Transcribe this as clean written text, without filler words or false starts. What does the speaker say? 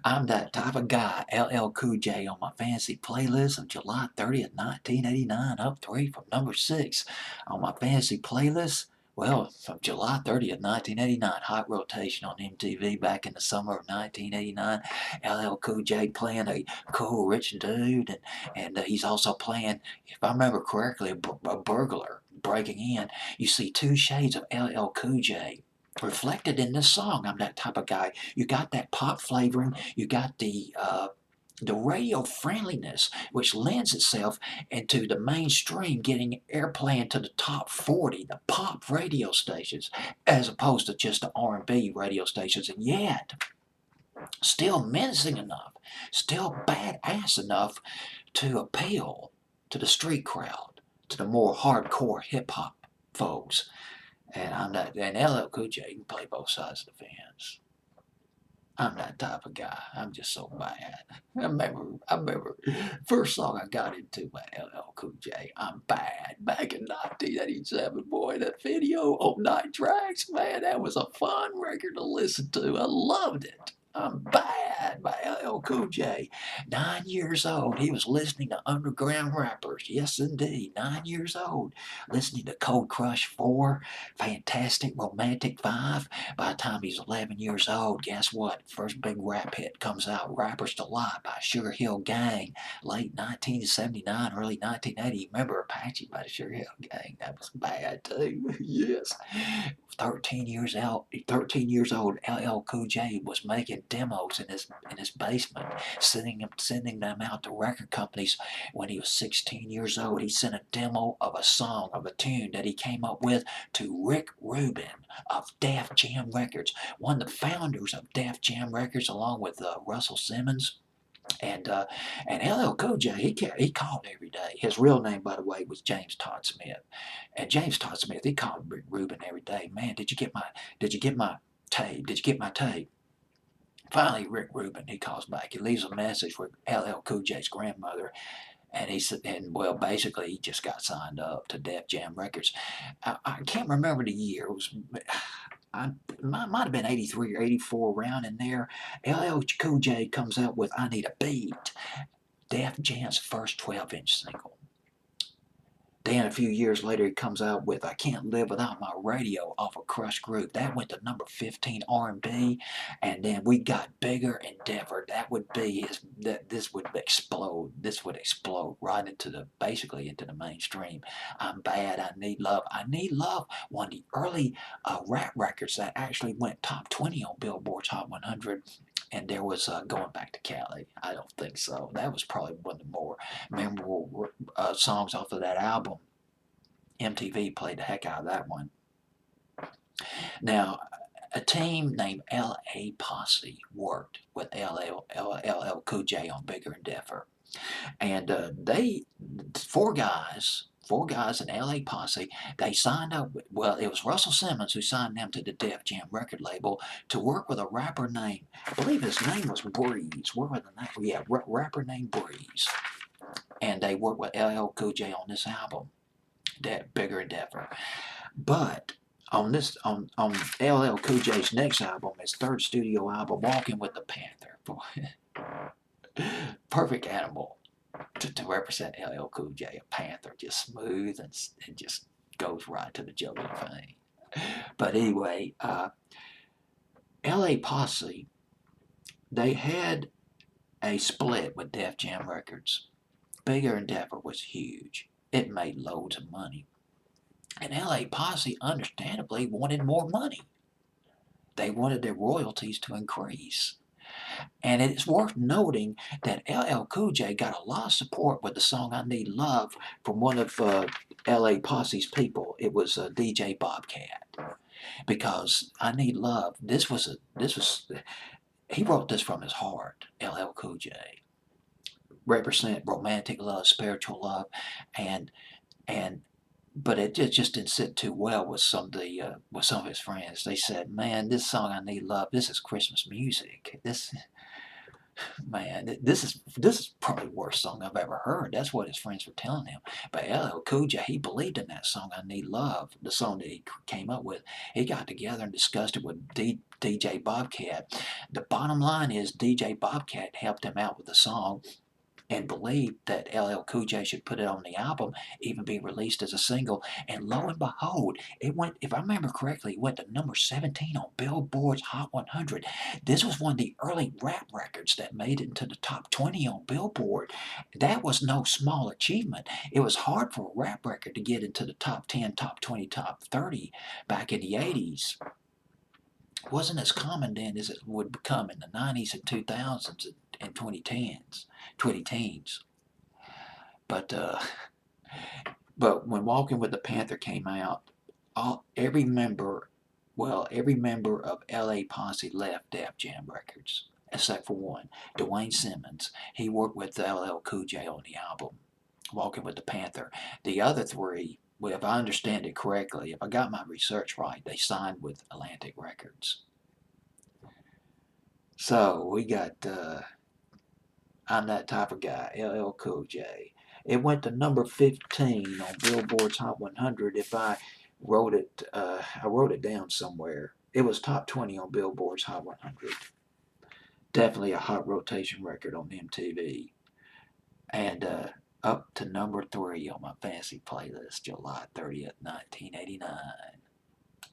I'm that type of guy. LL Cool J on my fancy playlist of July 30th, 1989, up 3 from number 6 on my fancy playlist. Well, from July 30th, 1989, hot rotation on MTV back in the summer of 1989. LL Cool J playing a cool rich dude, and he's also playing, if I remember correctly, a burglar breaking in. You see two shades of LL Cool J reflected in this song. I'm that type of guy. You got that pop flavoring. You got the radio friendliness, which lends itself into the mainstream getting airplay into the top 40, the pop radio stations, as opposed to just the R&B radio stations. And yet, still menacing enough, still badass enough to appeal to the street crowd, to the more hardcore hip hop folks. And I'm not, and LL Cool J can play both sides of the fence. I'm that type of guy. I'm just so bad. I remember, first song I got into by LL Cool J. I'm bad. Back in 1987, boy, that video on Night Tracks, man, that was a fun record to listen to. I loved it. I'm bad by LL Cool J. 9 years old, he was listening to underground rappers. Yes, indeed. 9 years old, listening to Cold Crush 4, Fantastic Romantic 5. By the time he's 11 years old, guess what? First big rap hit comes out, Rapper's Delight by Sugar Hill Gang, late 1979, early 1980. Remember Apache by the Sugar Hill Gang? That was bad too. Yes. 13 years old, LL Cool J was making demos in his basement, sending them out to record companies. When he was 16 years old, he sent a demo of a song, of a tune that he came up with to Rick Rubin of Def Jam Records, one of the founders of Def Jam Records, along with Russell Simmons. And LL Cool J, he called every day. His real name, by the way, was James Todd Smith. And James Todd Smith, he called Rick Rubin every day. Man, did you get my tape? Did you get my tape? Finally, Rick Rubin, he calls back. He leaves a message for LL Cool J's grandmother, and he said, and well, basically, he just got signed up to Def Jam Records. I can't remember the year. It was might have been 83 or 84, around in there. LL Cool J comes out with I Need a Beat, Def Jam's first 12-inch single. Then a few years later, he comes out with "I Can't Live Without My Radio" off of Crush Group. That went to number 15 R&B, and then we got Bigger and Deeper. That would be his. This would explode. This would explode right into the basically into the mainstream. I'm Bad. I Need Love. I Need Love. One of the early rap records that actually went top 20 on Billboard's Hot 100. And there was Going Back to Cali. I don't think so. That was probably one of the more memorable songs off of that album. MTV played the heck out of that one. Now, a team named LA Posse worked with LL Cool J on Bigger and Deffer. And they, four guys in LA Posse, they signed up. Well, it was Russell Simmons who signed them to the Def Jam record label to work with a rapper named, I believe his name was Breeze. What was the name? Yeah, rapper named Breeze. And they worked with LL Cool J on this album, Bigger and Deffer. But on LL Cool J's next album, his third studio album, Walking with the Panther, perfect animal to represent LL Cool J, a panther, just smooth and just goes right to the jugular vein. But anyway, LA Posse, they had a split with Def Jam Records. Bigger and Deffer was huge. It made loads of money. And LA Posse understandably wanted more money. They wanted their royalties to increase. And it's worth noting that LL Cool J got a lot of support with the song "I Need Love" from one of LA Posse's people. It was DJ Bobcat, because "I Need Love." This was he wrote this from his heart. LL Cool J represent romantic love, spiritual love, and and but it just didn't sit too well with some of his friends. They said, "Man, this song "I Need Love," this is Christmas music. Man, this is probably the worst song I've ever heard. That's what his friends were telling him. But LL Cool J, he believed in that song, "I Need Love," the song that he came up with. He got together and discussed it with DJ Bobcat. The bottom line is DJ Bobcat helped him out with the song and believed that LL Cool J should put it on the album, even be released as a single. And lo and behold, it went, if I remember correctly, it went to number 17 on Billboard's Hot 100. This was one of the early rap records that made it into the top 20 on Billboard. That was no small achievement. It was hard for a rap record to get into the top 10, top 20, top 30 back in the 80s. It wasn't as common then as it would become in the 90s and 2000s and 2010s, 20 teens. But when Walking with the Panther came out, every member, every member of L.A. Posse left Def Jam Records, except for one, Dwayne Simmons. He worked with LL Cool J on the album, Walking with the Panther. The other three, well, if I understand it correctly, if I got my research right, they signed with Atlantic Records. So we got I'm That Type of Guy, LL Cool J. It went to number 15 on Billboard's Hot 100. If I wrote it down somewhere. It was top 20 on Billboard's Hot 100. Definitely a hot rotation record on MTV. And up to number 3 on my fancy playlist, July 30th, 1989.